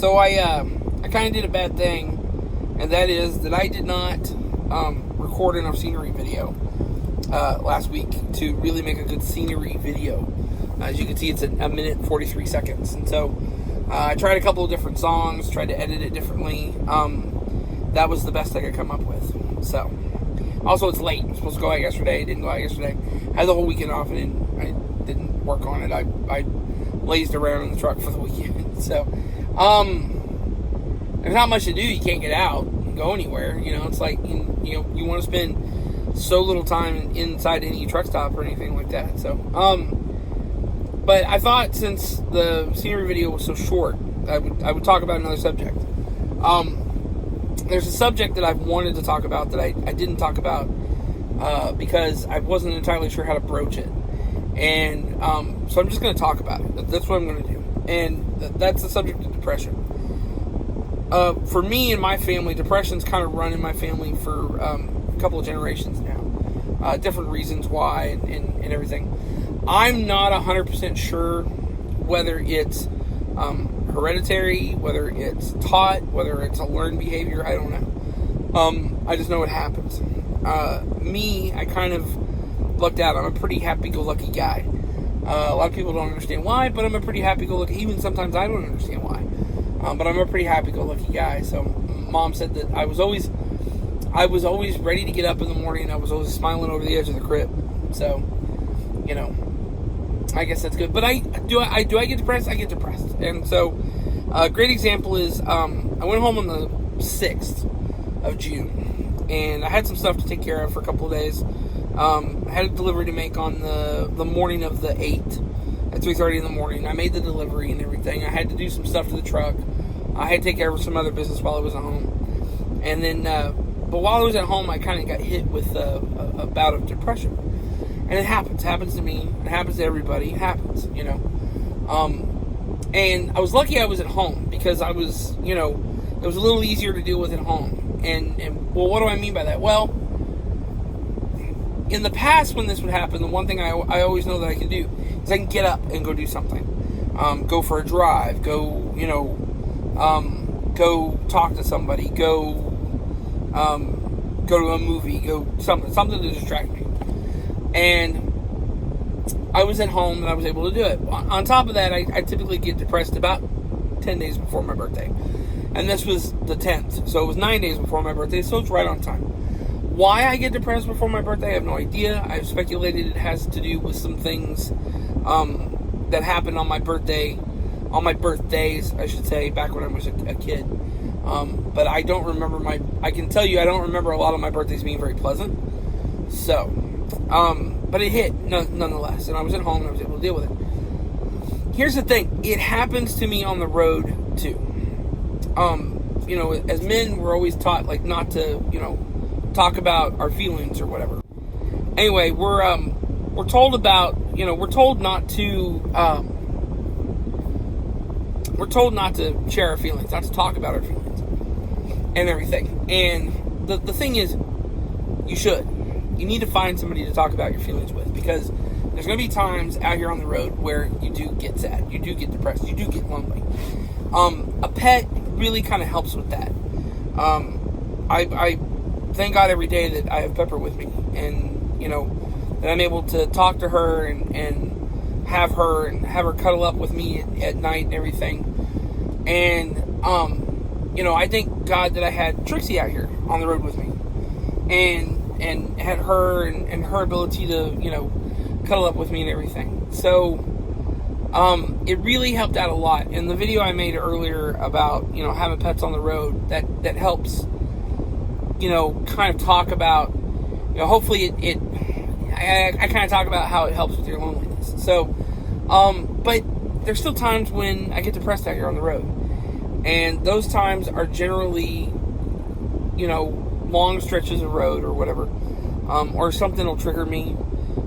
So I kind of did a bad thing, and that is that I did not record enough scenery video last week to really make a good scenery video. As you can see, it's a minute and 43 seconds. And so I tried a couple of different songs, tried to edit it differently. That was the best I could come up with. So, also it's late. I'm supposed to go out yesterday. Didn't go out yesterday. Had the whole weekend off, and I didn't work on it. I lazed around in the truck for the weekend. So, there's not much to do. You can't get out and go anywhere. You know, it's like, you want to spend so little time inside any truck stop or anything like that. So, but I thought since the scenery video was so short, I would talk about another subject. There's a subject that I've wanted to talk about that I didn't talk about because I wasn't entirely sure how to broach it. And so I'm just going to talk about it. That's what I'm going to do. And that's the subject of depression. For me and my family, depression's kind of run in my family for a couple of generations now. Different reasons why and everything. I'm not 100% sure whether it's hereditary, whether it's taught, whether it's a learned behavior. I don't know. I just know it happens. I kind of lucked out. I'm a pretty happy-go-lucky guy. A lot of people don't understand why, but I'm a pretty happy-go-lucky. Even sometimes I don't understand why. But I'm a pretty happy-go-lucky guy. So Mom said that I was always ready to get up in the morning. I was always smiling over the edge of the crib. So, I guess that's good. But do I get depressed? I get depressed. And so a great example is I went home on the 6th of June, and I had some stuff to take care of for a couple of days. I had a delivery to make on the morning of the 8th at 3:30 in the morning. I made the delivery and everything. I had to do some stuff to the truck. I had to take care of some other business while I was at home. And then, but while I was at home, I kind of got hit with a bout of depression. And it happens. It happens to me. It happens to everybody. It happens, And I was lucky I was at home because I was, it was a little easier to deal with at home. And well, what do I mean by that? Well, in the past when this would happen, the one thing I always know that I can do is I can get up and go do something. Go for a drive. Go talk to somebody. Go to a movie. Go something to distract me. And I was at home and I was able to do it. On top of that, I typically get depressed about 10 days before my birthday. And this was the 10th. So it was 9 days before my birthday, so it's right on time. Why I get depressed before my birthday, I have no idea. I've speculated it has to do with some things that happened on my birthday, on my birthdays, I should say, back when I was a kid. But I don't remember I can tell you I don't remember a lot of my birthdays being very pleasant. So, but it hit nonetheless, and I was at home and I was able to deal with it. Here's the thing. It happens to me on the road too. As men, we're always taught not to, talk about our feelings or whatever. Anyway, we're told about, we're told not to share our feelings, not to talk about our feelings and everything. And the thing is, you need to find somebody to talk about your feelings with, because there's going to be times out here on the road where you do get sad, you do get depressed, you do get lonely. A pet really kind of helps with that. I thank God every day that I have Pepper with me, and that I'm able to talk to her and have her cuddle up with me at night and everything. And I thank God that I had Trixie out here on the road with me, and had her and her ability to cuddle up with me and everything. So it really helped out a lot. And the video I made earlier about having pets on the road, that helps kind of talk about hopefully I kind of talk about how it helps with your loneliness. So but there's still times when I get depressed out here on the road, and those times are generally long stretches of road or whatever, or something will trigger me,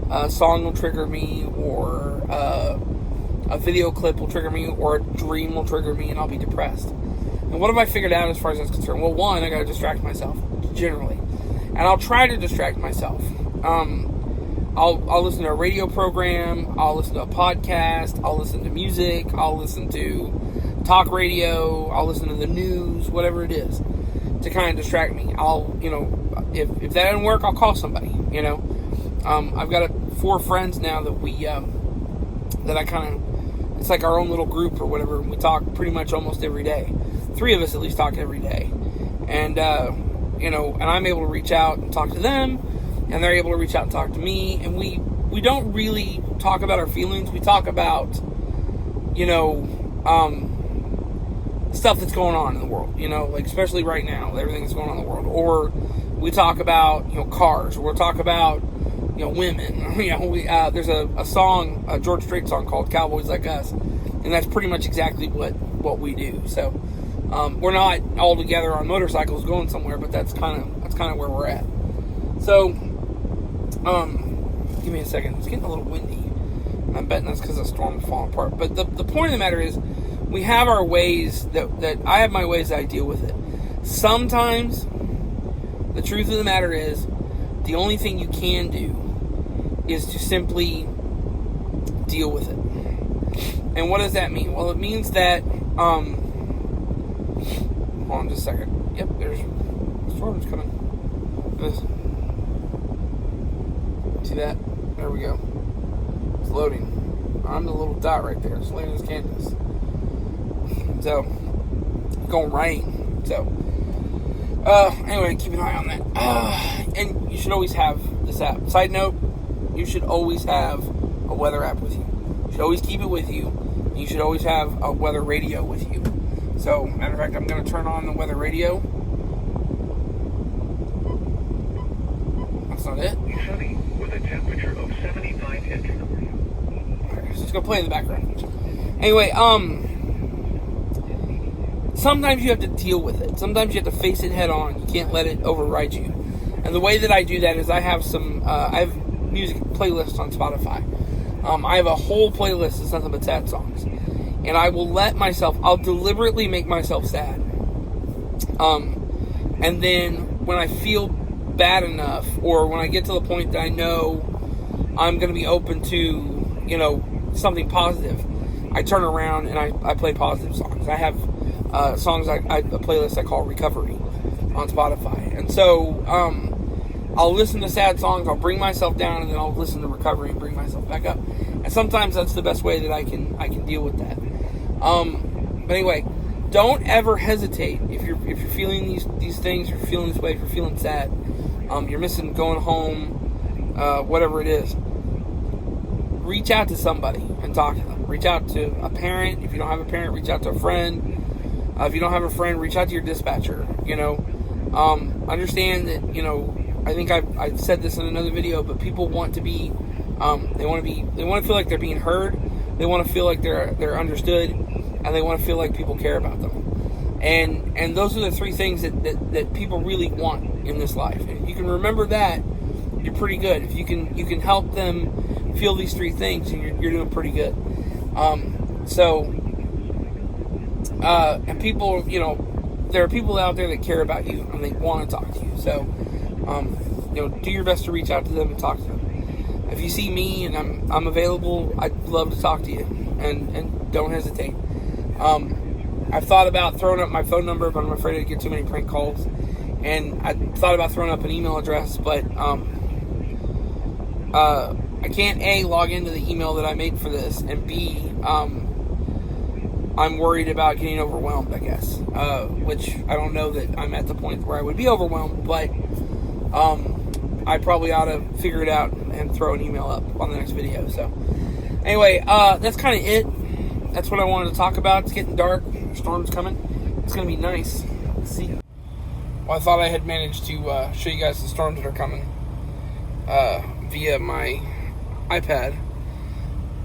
a song will trigger me, or a video clip will trigger me, or a dream will trigger me, and I'll be depressed. And what have I figured out as far as that's concerned? Well, one, I gotta distract myself, generally. And I'll try to distract myself. I'll listen to a radio program, I'll listen to a podcast, I'll listen to music, I'll listen to talk radio, I'll listen to the news, whatever it is, to kind of distract me. I'll, if that doesn't work, I'll call somebody, I've got 4 friends now that that I kind of, it's like our own little group or whatever, and we talk pretty much almost every day. 3 of us at least talk every day. And, and I'm able to reach out and talk to them, and they're able to reach out and talk to me, and we don't really talk about our feelings. We talk about, stuff that's going on in the world, like especially right now, everything that's going on in the world. Or we talk about, cars, or we'll talk about, women. There's a song, a George Strait song called Cowboys Like Us, and that's pretty much exactly what we do. So we're not all together on motorcycles going somewhere, but that's kind of where we're at. So give me a second. It's getting a little windy. I'm betting that's because the storm's falling apart. But the point of the matter is, we have our ways that I have my ways that I deal with it. Sometimes the truth of the matter is, the only thing you can do is to simply deal with it. And what does that mean? Well, it means that hold on just a second. Yep, there's the storm's coming. See that? There we go. It's loading. I'm the little dot right there. It's loading this canvas. So, it's going to rain. So, anyway, keep an eye on that. And you should always have this app. Side note, you should always have a weather app with you. You should always keep it with you. You should always have a weather radio with you. So, matter of fact, I'm going to turn on the weather radio. That's not it. Sunny with a temperature of 79 inches. Alright, so it's going to play in the background. Anyway, sometimes you have to deal with it. Sometimes you have to face it head on. You can't let it override you. And the way that I do that is I have I have music playlists on Spotify. I have a whole playlist that's nothing but sad songs. And I will I'll deliberately make myself sad. And then when I feel bad enough, or when I get to the point that I know I'm going to be open to, something positive, I turn around and I play positive songs. I have songs, a playlist I call Recovery on Spotify. And so, I'll listen to sad songs, I'll bring myself down, and then I'll listen to Recovery and bring myself back up. And sometimes that's the best way that I can deal with that. But anyway, don't ever hesitate if you're feeling these things, if you're feeling this way, if you're feeling sad, you're missing going home, whatever it is. Reach out to somebody and talk to them. Reach out to a parent. If you don't have a parent, reach out to a friend. If you don't have a friend, reach out to your dispatcher. Understand that, I think I've said this in another video, but people want to be, they want to feel like they're being heard. They want to feel like they're understood, and they want to feel like people care about them. And those are the 3 things that people really want in this life. If you can remember that, you're pretty good. If you can help them feel these 3 things, and you're doing pretty good. And people, there are people out there that care about you and they want to talk to you. So, do your best to reach out to them and talk to them. If you see me and I'm available, I'd love to talk to you, and don't hesitate. I've thought about throwing up my phone number, but I'm afraid I'd get too many prank calls. And I thought about throwing up an email address, but I can't A, log into the email that I made for this, and B, I'm worried about getting overwhelmed, I guess. Which I don't know that I'm at the point where I would be overwhelmed, but I probably ought to figure it out and throw an email up on the next video. So anyway, that's kind of it. That's what I wanted to talk about. It's getting dark. The storm's coming. It's going to be nice. Let's see. Well, I thought I had managed to show you guys the storms that are coming via my iPad.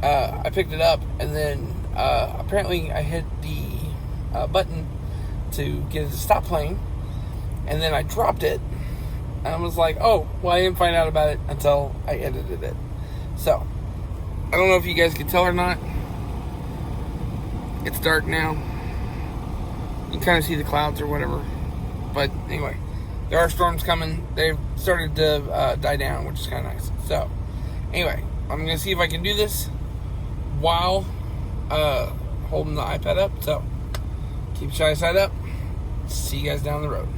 I picked it up, and then apparently I hit the button to get it to stop playing, and then I dropped it, and I was like, oh, well, I didn't find out about it until I edited it. So, I don't know if you guys can tell or not. It's dark now. You can kind of see the clouds or whatever. But anyway, there are storms coming. They've started to die down, which is kind of nice. So, anyway, I'm going to see if I can do this while holding the iPad up. So, Keep your shy side up. See you guys down the road.